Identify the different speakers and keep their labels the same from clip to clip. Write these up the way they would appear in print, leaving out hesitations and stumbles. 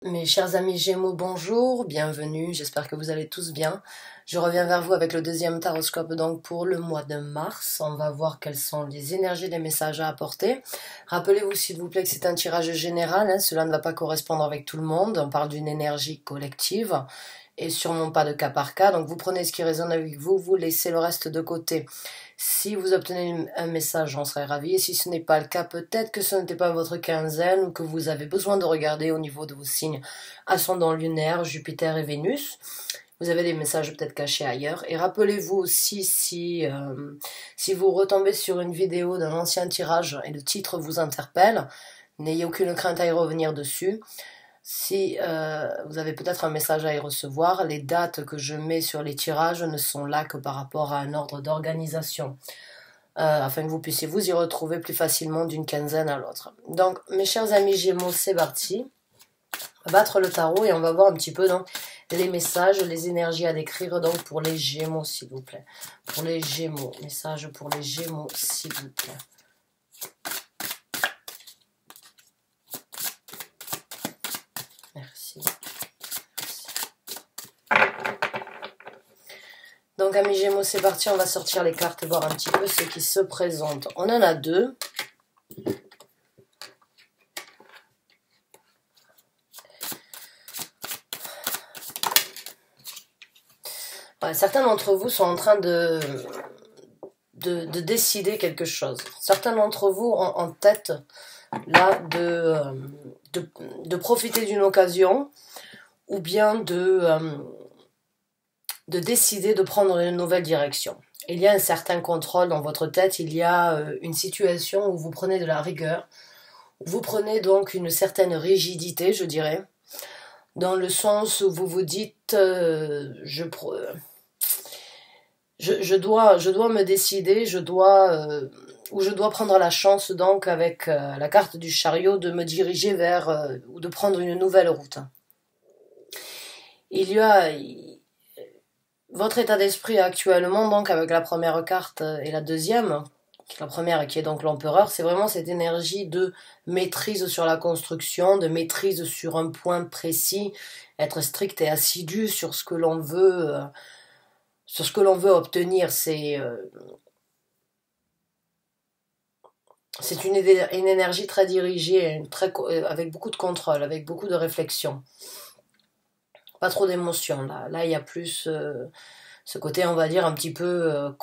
Speaker 1: Mes chers amis Gémeaux, bonjour, bienvenue, j'espère que vous allez tous bien. Je reviens vers vous avec le deuxième taroscope donc pour le mois de mars. On va voir quelles sont les énergies, les messages à apporter. Rappelez-vous s'il vous plaît que c'est un tirage général, cela ne va pas correspondre avec tout le monde. On parle d'une énergie collective et sûrement pas de cas par cas. Donc vous prenez ce qui résonne avec vous, vous laissez le reste de côté. Si vous obtenez un message, j'en serais ravie. Et si ce n'est pas le cas, peut-être que ce n'était pas votre quinzaine ou que vous avez besoin de regarder au niveau de vos signes ascendant lunaire, Jupiter et Vénus. Vous avez des messages peut-être cachés ailleurs. Et rappelez-vous aussi, si vous retombez sur une vidéo d'un ancien tirage et le titre vous interpelle, n'ayez aucune crainte à y revenir dessus. Si vous avez peut-être un message à y recevoir, les dates que je mets sur les tirages ne sont là que par rapport à un ordre d'organisation, afin que vous puissiez vous y retrouver plus facilement d'une quinzaine à l'autre. Donc, mes chers amis Gémeaux, c'est parti. On va battre le tarot et on va voir un petit peu donc, les messages, les énergies à décrire donc pour les Gémeaux, s'il vous plaît. Pour les Gémeaux, message pour les Gémeaux, s'il vous plaît. Merci. Donc, amis Gémeaux, c'est parti. On va sortir les cartes et voir un petit peu ce qui se présente. On en a deux. Certains d'entre vous sont en train de décider quelque chose. Certains d'entre vous ont en tête là de profiter d'une occasion ou bien de décider de prendre une nouvelle direction. Il y a un certain contrôle dans votre tête, il y a une situation où vous prenez de la rigueur, où vous prenez donc une certaine rigidité, je dirais, dans le sens où vous vous dites je dois me décider, je dois prendre la chance donc avec la carte du chariot de me diriger vers ou de prendre une nouvelle route. Il y a votre état d'esprit actuellement donc avec la première carte et la deuxième, la première qui est donc l'empereur, c'est vraiment cette énergie de maîtrise sur la construction, de maîtrise sur un point précis, être strict et assidu sur ce que l'on veut. Sur ce que l'on veut obtenir, c'est une énergie très dirigée, avec beaucoup de contrôle, avec beaucoup de réflexion. Pas trop d'émotion, là. Là, il y a plus ce côté, on va dire, un petit peu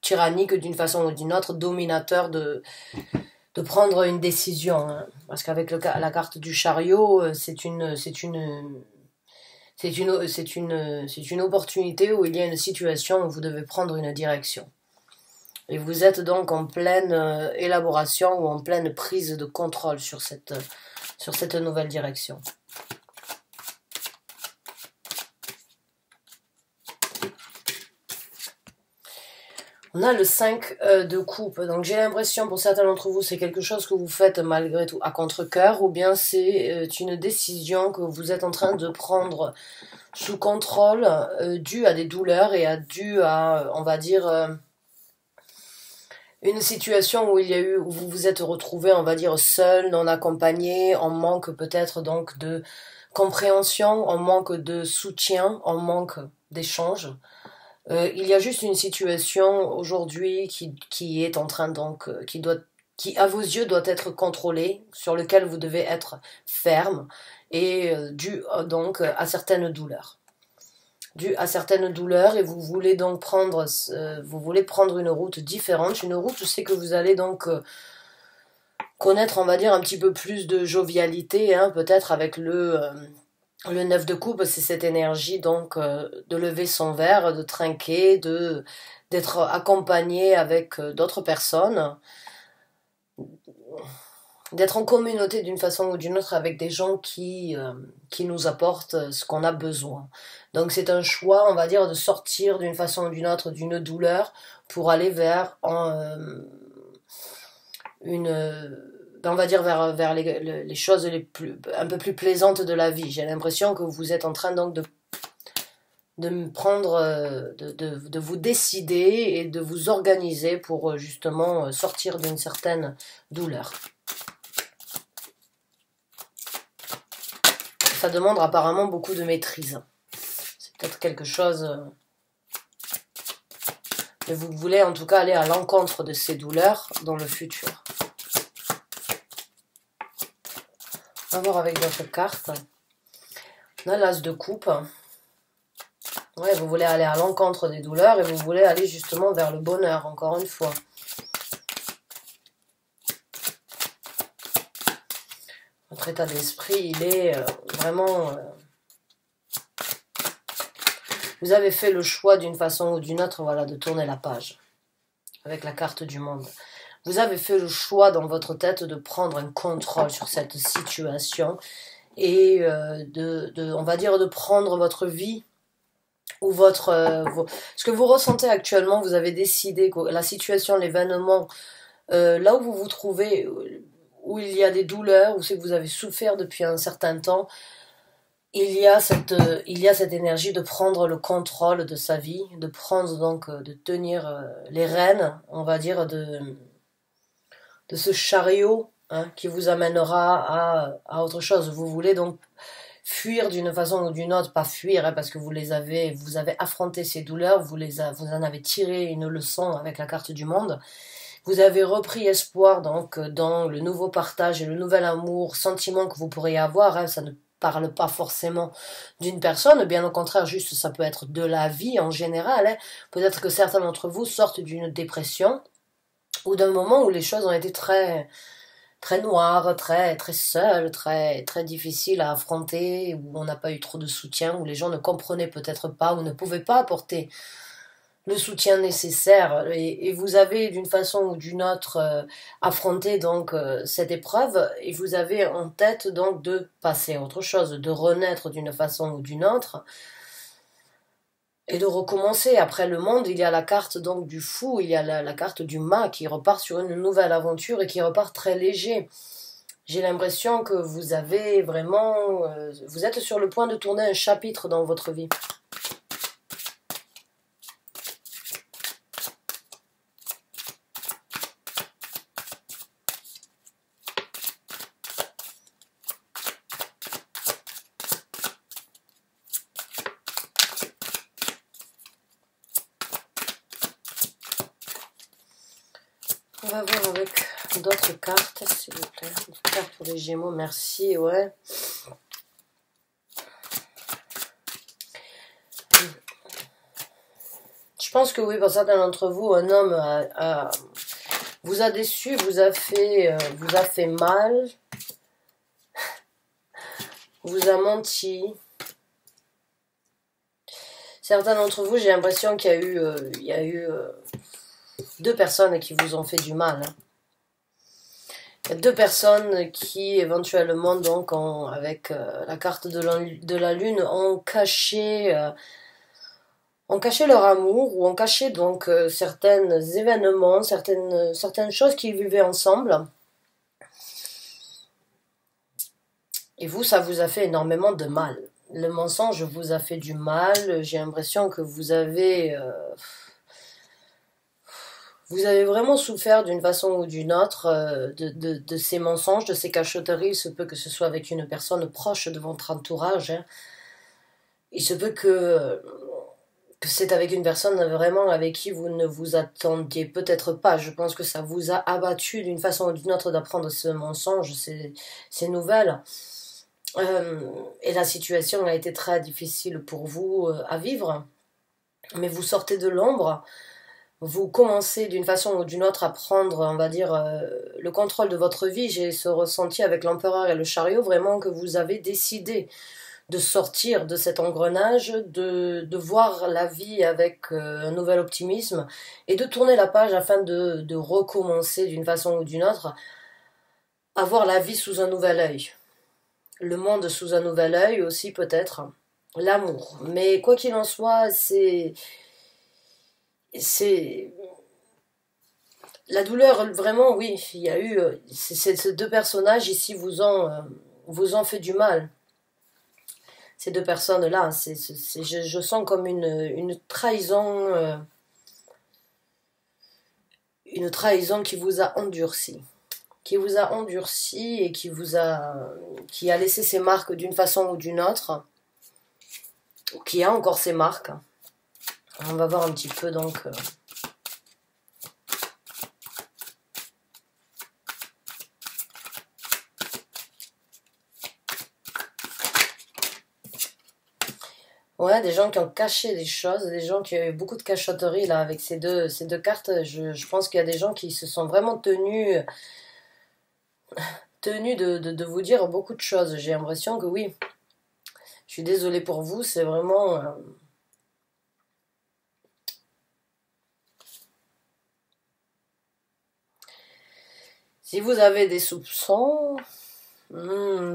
Speaker 1: tyrannique d'une façon ou d'une autre, dominateur de prendre une décision. Hein. Parce qu'avec la carte du chariot, c'est une opportunité où il y a une situation où vous devez prendre une direction. Et vous êtes donc en pleine élaboration ou en pleine prise de contrôle sur cette nouvelle direction. On a le 5 de coupe, donc j'ai l'impression pour certains d'entre vous c'est quelque chose que vous faites malgré tout à contre-cœur ou bien c'est une décision que vous êtes en train de prendre sous contrôle due à des douleurs et due à, on va dire, une situation où où vous vous êtes retrouvé, on va dire, seul, non accompagné, en manque peut-être donc de compréhension, en manque de soutien, en manque d'échange. Il y a juste une situation aujourd'hui qui est en train donc qui à vos yeux doit être contrôlée, sur lequel vous devez être ferme et dû donc à certaines douleurs. Dû à certaines douleurs et vous voulez donc prendre une route différente, une route où c'est que vous allez donc connaître, on va dire, un petit peu plus de jovialité, hein, peut-être avec le 9 de coupe, c'est cette énergie donc de lever son verre, de trinquer, d'être accompagné avec d'autres personnes, d'être en communauté d'une façon ou d'une autre avec des gens qui nous apportent ce qu'on a besoin. Donc c'est un choix, on va dire, de sortir d'une façon ou d'une autre d'une douleur pour aller vers on va dire vers les choses un peu plus plaisantes de la vie. J'ai l'impression que vous êtes en train donc de prendre, de vous décider et de vous organiser pour justement sortir d'une certaine douleur. Ça demande apparemment beaucoup de maîtrise. C'est peut-être quelque chose... mais vous voulez en tout cas aller à l'encontre de ces douleurs dans le futur. On va voir avec d'autres cartes. On a l'as de coupe. Ouais, vous voulez aller à l'encontre des douleurs et vous voulez aller justement vers le bonheur, encore une fois. Votre état d'esprit, il est vraiment... vous avez fait le choix d'une façon ou d'une autre, voilà, de tourner la page. Avec la carte du monde. Vous avez fait le choix dans votre tête de prendre un contrôle sur cette situation et on va dire, de prendre votre vie ou ce que vous ressentez actuellement. Vous avez décidé que la situation, l'événement, là où vous vous trouvez, où il y a des douleurs, où c'est que vous avez souffert depuis un certain temps, il y a cette énergie de prendre le contrôle de sa vie, de prendre donc, de tenir les rênes, on va dire, de ce chariot, hein, qui vous amènera à autre chose. Vous voulez donc fuir d'une façon ou d'une autre, pas fuir, hein, parce que vous avez affronté ces douleurs, vous en avez tiré une leçon avec la carte du monde. Vous avez repris espoir donc dans le nouveau partage et le nouvel amour, sentiment que vous pourriez avoir, hein. Ça ne parle pas forcément d'une personne, bien au contraire, juste ça peut être de la vie en général, hein. Peut-être que certains d'entre vous sortent d'une dépression ou d'un moment où les choses ont été très, très noires, très, très seules, très, très difficiles à affronter, où on n'a pas eu trop de soutien, où les gens ne comprenaient peut-être pas ou ne pouvaient pas apporter le soutien nécessaire, et vous avez d'une façon ou d'une autre affronté donc cette épreuve, et vous avez en tête donc de passer à autre chose, de renaître d'une façon ou d'une autre, et de recommencer. Après le monde, il y a la carte donc du fou, il y a la carte du mât qui repart sur une nouvelle aventure et qui repart très léger. J'ai l'impression que vous avez vraiment... vous êtes sur le point de tourner un chapitre dans votre vie. On va voir avec d'autres cartes, s'il vous plaît. D'autres cartes pour les Gémeaux, merci, ouais. Je pense que oui, pour certains d'entre vous, un homme vous a déçu, vous a fait mal, vous a menti. Certains d'entre vous, j'ai l'impression qu'il y a eu deux personnes qui vous ont fait du mal. Il y a deux personnes qui, éventuellement, donc, avec la carte de la lune, ont caché leur amour, ou ont caché donc certains événements, certaines choses qu'ils vivaient ensemble. Et vous, ça vous a fait énormément de mal. Le mensonge vous a fait du mal. J'ai l'impression que vous avez vraiment souffert d'une façon ou d'une autre de ces mensonges, de ces cachotteries. Il se peut que ce soit avec une personne proche de votre entourage, hein. Il se peut que c'est avec une personne vraiment avec qui vous ne vous attendiez peut-être pas. Je pense que ça vous a abattu d'une façon ou d'une autre d'apprendre ce mensonge, ces nouvelles. Et la situation a été très difficile pour vous à vivre. Mais vous sortez de l'ombre. Vous commencez d'une façon ou d'une autre à prendre, on va dire, le contrôle de votre vie. J'ai ce ressenti avec l'empereur et le chariot, vraiment que vous avez décidé de sortir de cet engrenage, de voir la vie avec un nouvel optimisme et de tourner la page afin de recommencer d'une façon ou d'une autre, à voir la vie sous un nouvel œil. Le monde sous un nouvel œil aussi peut-être, l'amour. Mais quoi qu'il en soit, c'est la douleur, vraiment, oui, il y a eu ces deux personnages ici vous ont fait du mal. Ces deux personnes-là, je sens comme une trahison qui vous a endurci, qui vous a endurci et qui a laissé ses marques d'une façon ou d'une autre, qui a encore ses marques. On va voir un petit peu donc... Ouais, des gens qui ont caché des choses, des gens qui ont eu beaucoup de cachotterie là avec ces deux cartes. Je pense qu'il y a des gens qui se sont vraiment tenus de vous dire beaucoup de choses. J'ai l'impression que oui. Je suis désolée pour vous, c'est vraiment... Si vous avez des soupçons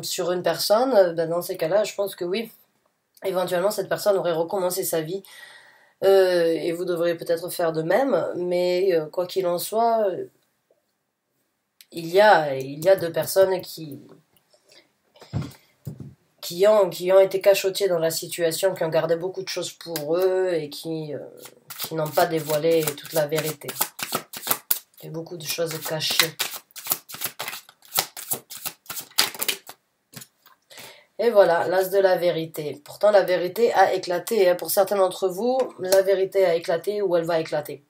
Speaker 1: sur une personne, ben dans ces cas-là, je pense que oui. Éventuellement, cette personne aurait recommencé sa vie et vous devriez peut-être faire de même. Mais quoi qu'il en soit, il y a deux personnes qui ont été cachottiers dans la situation, qui ont gardé beaucoup de choses pour eux et qui n'ont pas dévoilé toute la vérité. Il y a beaucoup de choses cachées. Et voilà, l'as de la vérité. Pourtant, la vérité a éclaté. Hein. Pour certains d'entre vous, la vérité a éclaté ou elle va éclater.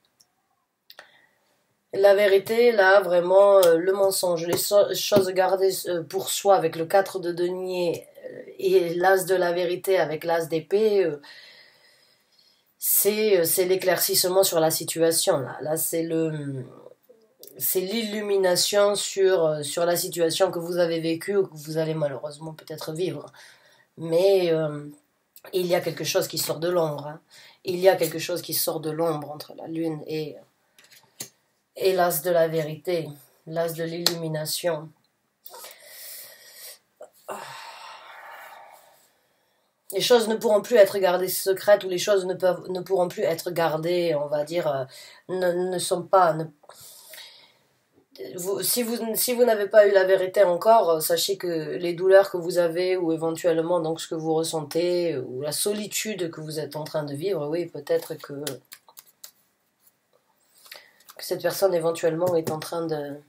Speaker 1: La vérité, là, vraiment, le mensonge, les choses gardées pour soi avec le 4 de denier et l'as de la vérité avec l'as d'épée, c'est l'éclaircissement sur la situation. Là c'est l'illumination sur la situation que vous avez vécue ou que vous allez malheureusement peut-être vivre. Mais il y a quelque chose qui sort de l'ombre. Hein. Il y a quelque chose qui sort de l'ombre entre la lune et l'as de la vérité, l'as de l'illumination. Les choses ne pourront plus être gardées secrètes ou les choses ne pourront plus être gardées, on va dire, ne sont pas... si vous n'avez pas eu la vérité encore, sachez que les douleurs que vous avez ou éventuellement donc ce que vous ressentez ou la solitude que vous êtes en train de vivre, oui, peut-être que cette personne éventuellement est en train de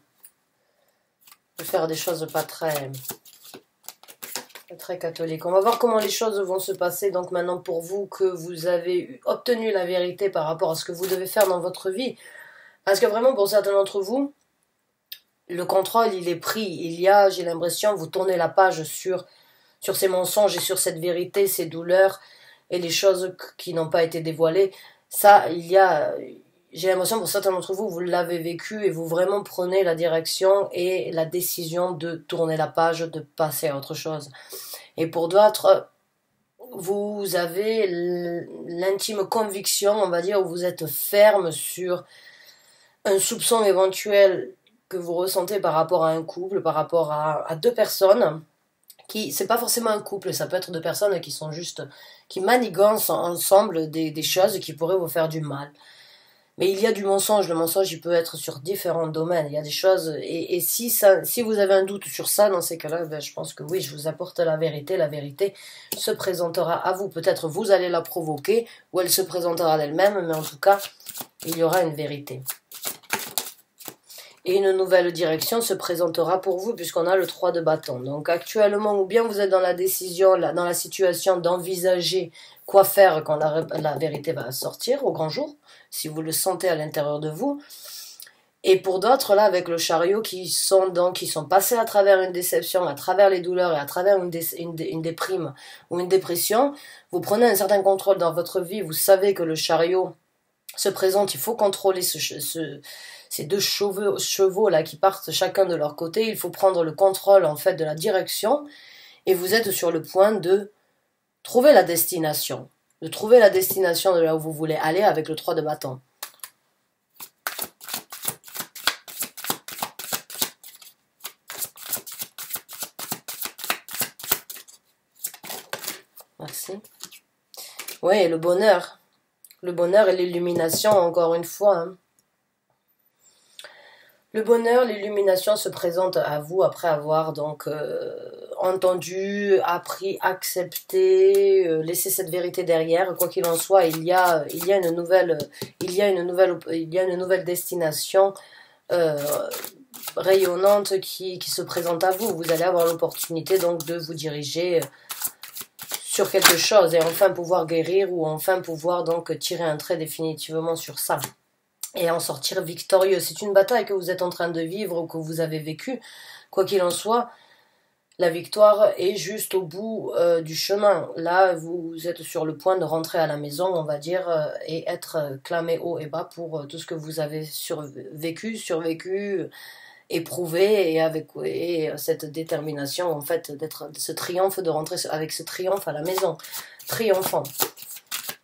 Speaker 1: faire des choses pas très catholiques. On va voir comment les choses vont se passer donc maintenant pour vous que vous avez obtenu la vérité par rapport à ce que vous devez faire dans votre vie. Parce que vraiment pour certains d'entre vous, le contrôle il est pris. Il y a, j'ai l'impression, vous tournez la page sur ces mensonges et sur cette vérité, ces douleurs et les choses qui n'ont pas été dévoilées. Ça, j'ai l'impression pour certains d'entre vous, vous l'avez vécu et vous vraiment prenez la direction et la décision de tourner la page, de passer à autre chose. Et pour d'autres, vous avez l'intime conviction, on va dire, où vous êtes ferme sur un soupçon éventuel que vous ressentez par rapport à un couple, par rapport à deux personnes, c'est pas forcément un couple, ça peut être deux personnes qui sont juste, qui manigancent ensemble des choses qui pourraient vous faire du mal. Mais il y a du mensonge, le mensonge il peut être sur différents domaines, il y a des choses, et si vous avez un doute sur ça, dans ces cas-là, ben, je pense que oui, je vous apporte la vérité se présentera à vous, peut-être vous allez la provoquer, ou elle se présentera d'elle-même, mais en tout cas, il y aura une vérité. Et une nouvelle direction se présentera pour vous puisqu'on a le 3 de bâton. Donc actuellement, ou bien vous êtes dans la décision, dans la situation d'envisager quoi faire quand la vérité va sortir au grand jour, si vous le sentez à l'intérieur de vous. Et pour d'autres, là, avec le chariot, qui sont passés à travers une déception, à travers les douleurs et à travers une déprime ou une dépression, vous prenez un certain contrôle dans votre vie, vous savez que le chariot se présente, il faut contrôler ces deux chevaux là qui partent chacun de leur côté, il faut prendre le contrôle en fait de la direction et vous êtes sur le point de trouver la destination, de là où vous voulez aller avec le 3 de bâton. Merci. Oui, le bonheur et l'illumination encore une fois. Hein. Le bonheur, l'illumination se présente à vous après avoir donc entendu, appris, accepté, laissé cette vérité derrière. Quoi qu'il en soit, il y a une nouvelle destination rayonnante qui se présente à vous. Vous allez avoir l'opportunité donc de vous diriger sur quelque chose et enfin pouvoir guérir ou enfin pouvoir donc tirer un trait définitivement sur ça et en sortir victorieux. C'est une bataille que vous êtes en train de vivre ou que vous avez vécue. Quoi qu'il en soit, la victoire est juste au bout du chemin. Là, vous êtes sur le point de rentrer à la maison, on va dire, et être clamé haut et bas pour tout ce que vous avez survécu, éprouvé, et cette détermination, en fait, d'être ce triomphe, de rentrer avec ce triomphe à la maison, triomphant.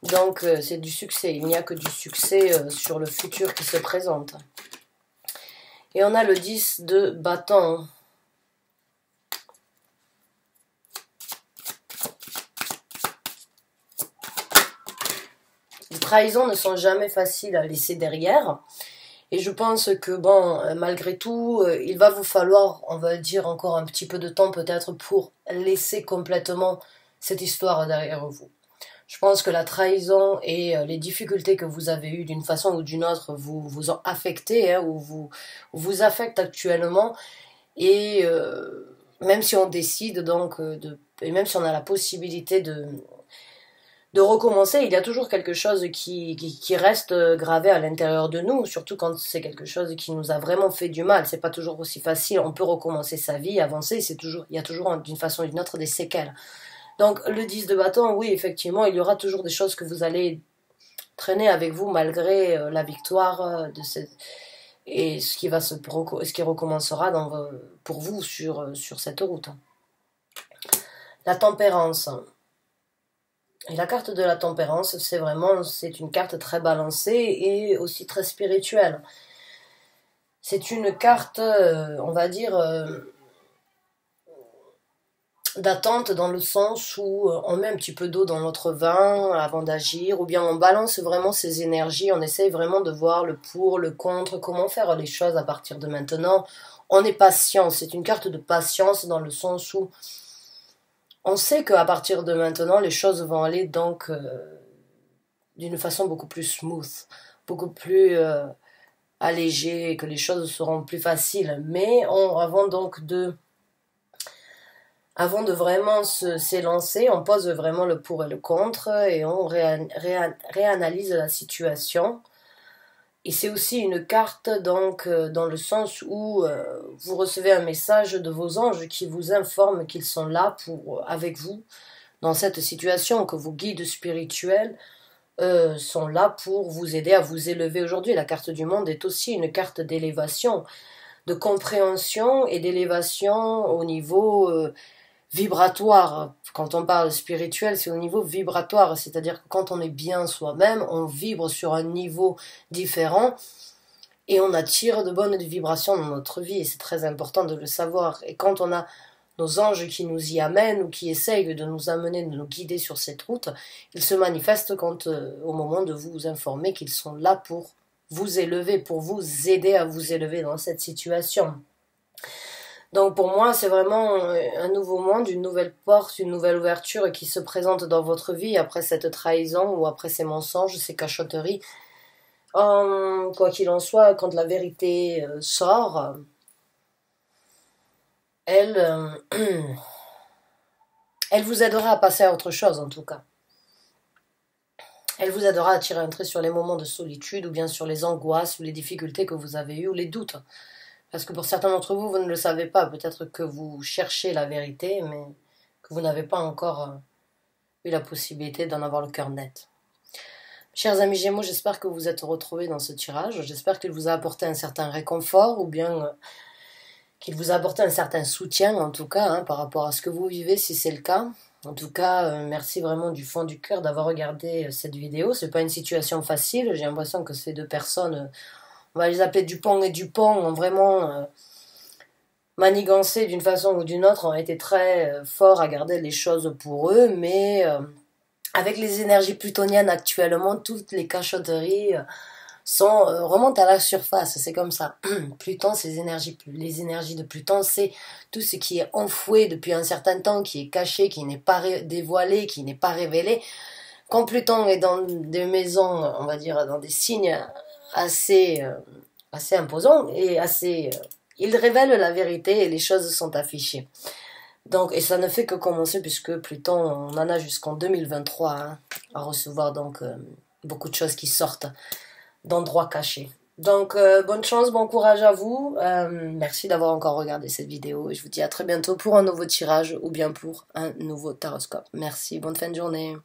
Speaker 1: Donc, c'est du succès. Il n'y a que du succès sur le futur qui se présente. Et on a le 10 de bâton. Les trahisons ne sont jamais faciles à laisser derrière. Et je pense que, bon, malgré tout, il va vous falloir, on va dire, encore un petit peu de temps peut-être pour laisser complètement cette histoire derrière vous. Je pense que la trahison et les difficultés que vous avez eues d'une façon ou d'une autre vous ont affecté, hein, ou vous affectent actuellement. Et même si on décide donc, et même si on a la possibilité de recommencer, il y a toujours quelque chose qui reste gravé à l'intérieur de nous, surtout quand c'est quelque chose qui nous a vraiment fait du mal. C'est pas toujours aussi facile, on peut recommencer sa vie, avancer, il y a toujours d'une façon ou d'une autre des séquelles. Donc le 10 de bâton, oui, effectivement, il y aura toujours des choses que vous allez traîner avec vous malgré la victoire et ce qui recommencera pour vous sur cette route. La tempérance. Et la carte de la tempérance, c'est une carte très balancée et aussi très spirituelle. C'est une carte, on va dire, d'attente dans le sens où on met un petit peu d'eau dans notre vin avant d'agir, ou bien on balance vraiment ses énergies, on essaye vraiment de voir le pour, le contre, comment faire les choses à partir de maintenant. On est patient, c'est une carte de patience dans le sens où on sait qu'à partir de maintenant, les choses vont aller donc d'une façon beaucoup plus smooth, beaucoup plus allégée, que les choses seront plus faciles. Mais avant de vraiment s'élancer, on pose vraiment le pour et le contre et on réanalyse la situation. Et c'est aussi une carte donc dans le sens où vous recevez un message de vos anges qui vous informent qu'ils sont là avec vous dans cette situation, que vos guides spirituels sont là pour vous aider à vous élever aujourd'hui. La carte du monde est aussi une carte d'élévation, de compréhension et d'élévation au niveau vibratoire. Quand on parle spirituel, c'est au niveau vibratoire, c'est-à-dire que quand on est bien soi-même, on vibre sur un niveau différent et on attire de bonnes vibrations dans notre vie, et c'est très important de le savoir. Et quand on a nos anges qui nous y amènent ou qui essayent de nous amener, de nous guider sur cette route, ils se manifestent au moment de vous informer qu'ils sont là pour vous élever, pour vous aider à vous élever dans cette situation. Donc pour moi, c'est vraiment un nouveau monde, une nouvelle porte, une nouvelle ouverture qui se présente dans votre vie après cette trahison ou après ces mensonges, ces cachotteries. Quoi qu'il en soit, quand la vérité sort, elle vous aidera à passer à autre chose en tout cas. Elle vous aidera à tirer un trait sur les moments de solitude ou bien sur les angoisses ou les difficultés que vous avez eues ou les doutes. Parce que pour certains d'entre vous, vous ne le savez pas. Peut-être que vous cherchez la vérité, mais que vous n'avez pas encore eu la possibilité d'en avoir le cœur net. Chers amis Gémeaux, j'espère que vous êtes retrouvés dans ce tirage. J'espère qu'il vous a apporté un certain réconfort ou bien qu'il vous a apporté un certain soutien, en tout cas, hein, par rapport à ce que vous vivez, si c'est le cas. En tout cas, merci vraiment du fond du cœur d'avoir regardé cette vidéo. C'est pas une situation facile. J'ai l'impression que ces deux personnes... on va les appeler Dupont et Dupont, ont vraiment manigancé d'une façon ou d'une autre, ont été très forts à garder les choses pour eux, mais avec les énergies plutoniennes actuellement, toutes les cachotteries remontent à la surface, c'est comme ça. Pluton, les énergies de Pluton, c'est tout ce qui est enfoui depuis un certain temps, qui est caché, qui n'est pas dévoilé, qui n'est pas révélé. Quand Pluton est dans des maisons, on va dire dans des signes assez imposant et assez Il révèle la vérité et les choses sont affichées. Donc, et ça ne fait que commencer puisque Pluton, on en a jusqu'en 2023 hein, à recevoir donc beaucoup de choses qui sortent d'endroits cachés. Donc, bonne chance, bon courage à vous. Merci d'avoir encore regardé cette vidéo et je vous dis à très bientôt pour un nouveau tirage ou bien pour un nouveau taroscope. Merci, bonne fin de journée.